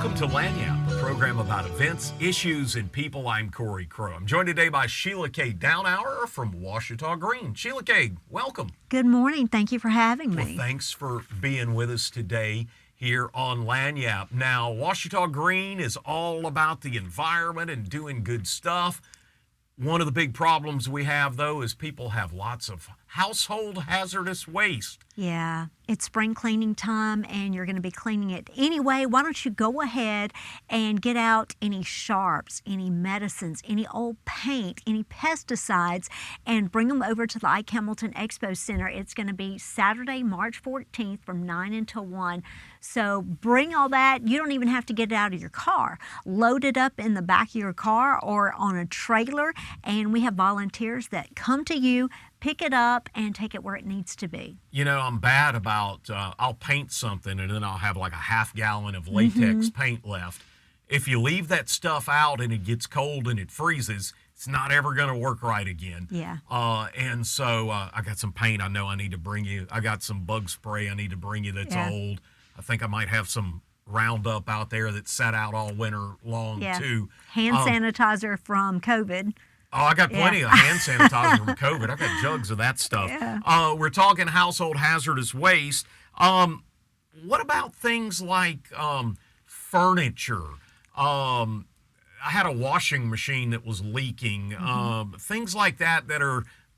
Welcome to Lagniappe, the program about events, issues, and people. I'm Cory Crowe. I'm joined today by Sheila Downhour from Ouachita Green. Sheila, welcome. Good morning. Thank you for having me. Well, thanks for being with us today here on Lagniappe. Now, Ouachita Green is all about the environment and doing good stuff. One of the big problems we have, though, is people have lots of household hazardous waste. Yeah, it's spring cleaning time and you're going to be cleaning it anyway. Why don't you go ahead and get out any sharps, any medicines, any old paint, any pesticides, and bring them over to the Ike Hamilton Expo Center. It's going to be Saturday, March 14th from 9 until 1. So bring all that. You don't even have to get it out of your car. Load it up in the back of your car or on a trailer, and we have volunteers that come to you, pick it up, and take it where it needs to be. You know, I'm bad about, I'll paint something and then I'll have like a half gallon of latex paint left. If you leave that stuff out and it gets cold and it freezes, it's not ever going to work right again. Yeah. And so I got some paint I know I need to bring you. I got some bug spray I need to bring you that's old. I think I might have some Roundup out there that sat out all winter long too. Hand sanitizer from COVID. Oh, I got plenty of hand sanitizer from COVID. I got jugs of that stuff. Yeah. We're talking household hazardous waste. What about things like furniture? I had a washing machine that was leaking. Things like that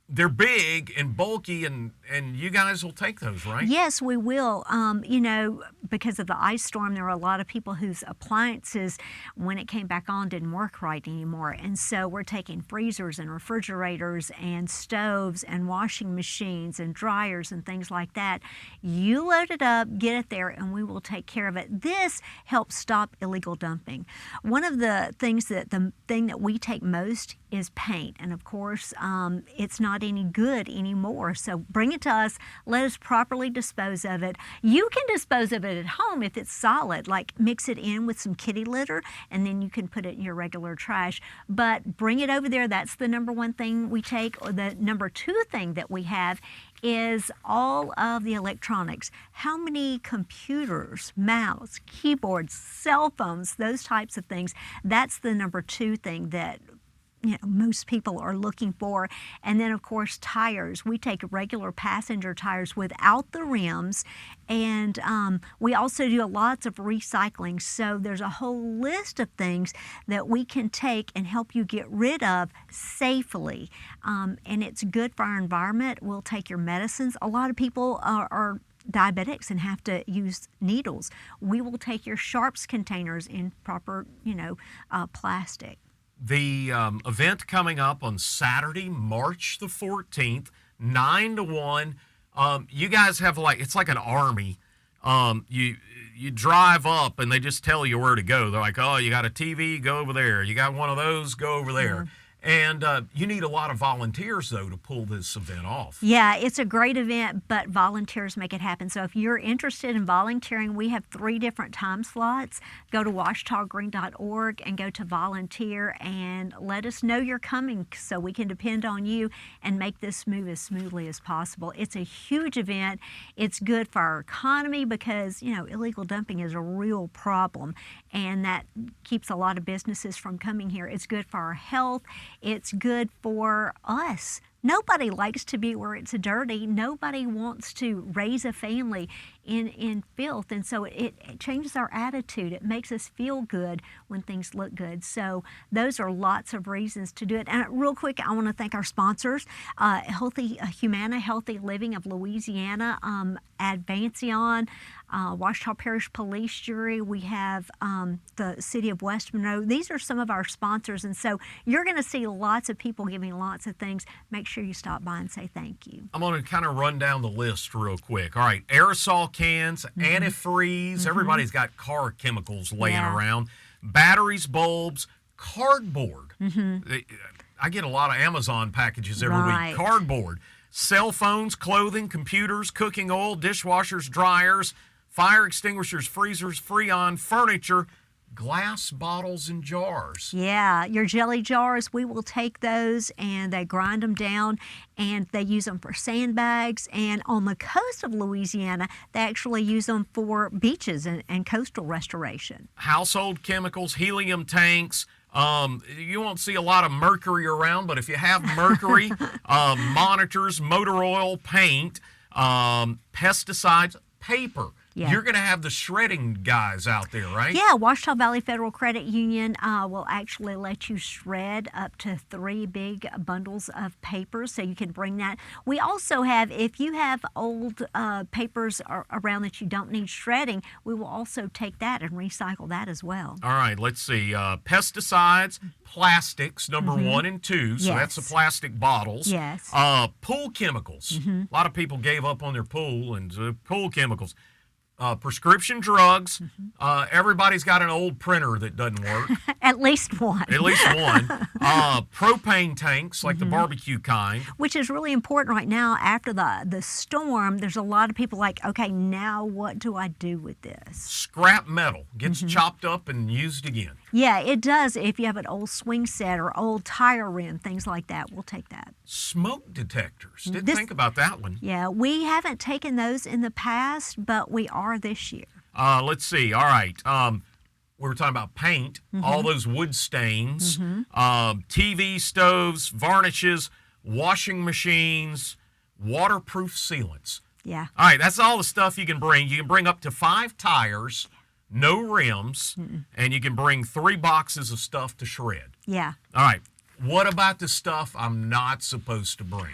they're big and bulky, and you guys will take those, right? Yes, we will. You know, because of the ice storm, there were a lot of people whose appliances, when it came back on, didn't work right anymore. And so we're taking freezers and refrigerators and stoves and washing machines and dryers and things like that. You load it up, get it there, and we will take care of it. This helps stop illegal dumping. One of the things the thing that we take most is paint. And of course, it's not any good anymore. So bring it to us. Let us properly dispose of it. You can dispose of it at home if it's solid, like mix it in with some kitty litter, and then you can put it in your regular trash. But bring it over there. That's the number one thing we take. Or the number two thing that we have is all of the electronics. How many computers, mouse, keyboards, cell phones, those types of things. That's the number two thing that most people are looking for. And then, of course, tires. We take regular passenger tires without the rims, and we also do lots of recycling. So there's a whole list of things that we can take and help you get rid of safely. And it's good for our environment. We'll take your medicines. A lot of people are diabetics and have to use needles. We will take your sharps containers in proper, plastic. The event coming up on Saturday, March the 14th, 9 to 1. You guys have it's like an army. You drive up and they just tell you where to go. They're like, oh, you got a TV, go over there. You got one of those, go over there. And you need a lot of volunteers, though, to pull this event off. Yeah, it's a great event, but volunteers make it happen. So if you're interested in volunteering, we have 3 different time slots. Go to ouachitagreen.org and go to volunteer and let us know you're coming so we can depend on you and make this move as smoothly as possible. It's a huge event. It's good for our economy because, illegal dumping is a real problem, and that keeps a lot of businesses from coming here. It's good for our health. It's good for us. Nobody likes to be where it's dirty. Nobody wants to raise a family in filth. And so it changes our attitude. It makes us feel good when things look good. So those are lots of reasons to do it. And real quick, I want to thank our sponsors, Humana, Healthy Living of Louisiana, Advancion, Ouachita Parish Police Jury. We have the City of West Monroe. These are some of our sponsors. And so you're going to see lots of people giving lots of things. Make sure you stop by and say thank you. I'm going to kind of run down the list real quick. All right, aerosol cans, antifreeze. Everybody's got car chemicals laying around. Batteries, bulbs, cardboard. I get a lot of Amazon packages every week. Cardboard. Cell phones, clothing, computers, cooking oil, dishwashers, dryers, fire extinguishers, freezers, Freon, furniture, glass bottles and jars. Yeah, your jelly jars, we will take those and they grind them down and they use them for sandbags. And on the coast of Louisiana, they actually use them for beaches and coastal restoration. Household chemicals, helium tanks. You won't see a lot of mercury around, but if you have mercury, monitors, motor oil, paint, pesticides, paper. Yeah. You're going to have the shredding guys out there, right? Yeah, Ouachita Valley Federal Credit Union will actually let you shred up to 3 big bundles of papers, so you can bring that. We also have, if you have old papers around that you don't need shredding, we will also take that and recycle that as well. All right, let's see. Pesticides, plastics, number 1 and 2. So that's the plastic bottles. Yes. Pool chemicals. A lot of people gave up on their pool and pool chemicals. Prescription drugs. Everybody's got an old printer that doesn't work. At least one. At least one. Propane tanks, like the barbecue kind. Which is really important right now after the storm. There's a lot of people like, okay, now what do I do with this? Scrap metal gets chopped up and used again. Yeah, it does. If you have an old swing set or old tire rim, things like that, we'll take that. Smoke detectors. Didn't think about that one. Yeah, we haven't taken those in the past, but we are this year. Let's see. All right. We were talking about paint, all those wood stains, TV stoves, varnishes, washing machines, waterproof sealants. Yeah. All right, that's all the stuff you can bring. You can bring up to 5 tires, no rims, and you can bring 3 boxes of stuff to shred. Yeah. All right. What about the stuff I'm not supposed to bring?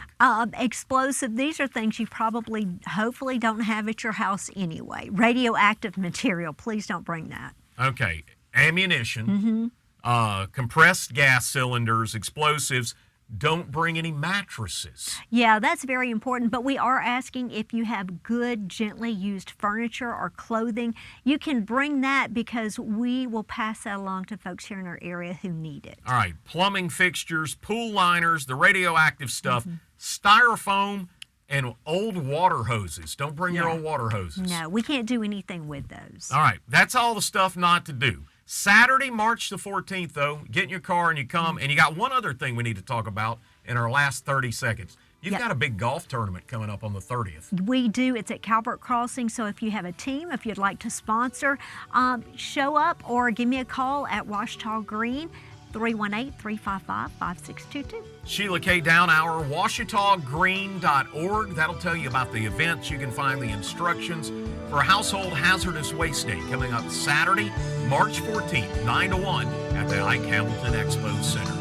Explosive, these are things you probably, hopefully don't have at your house anyway. Radioactive material, please don't bring that. Okay. Ammunition, compressed gas cylinders, explosives. Don't bring any mattresses. Yeah, that's very important, but we are asking if you have good, gently used furniture or clothing. You can bring that because we will pass that along to folks here in our area who need it. All right, plumbing fixtures, pool liners, the radioactive stuff, styrofoam, and old water hoses. Don't bring your old water hoses. No, we can't do anything with those. All right, that's all the stuff not to do. Saturday, March the 14th, though, get in your car and you come. And you got one other thing we need to talk about in our last 30 seconds. You've got a big golf tournament coming up on the 30th. We do. It's at Calvert Crossing. So if you have a team, if you'd like to sponsor, show up or give me a call at Ouachita Green, 318-355-5622. Sheila K. Downhour, OuachitaGreen.org. That'll tell you about the events. You can find the instructions for Household Hazardous Waste Day coming up Saturday, March 14th, 9 to 1 at the Ike Hamilton Expo Center.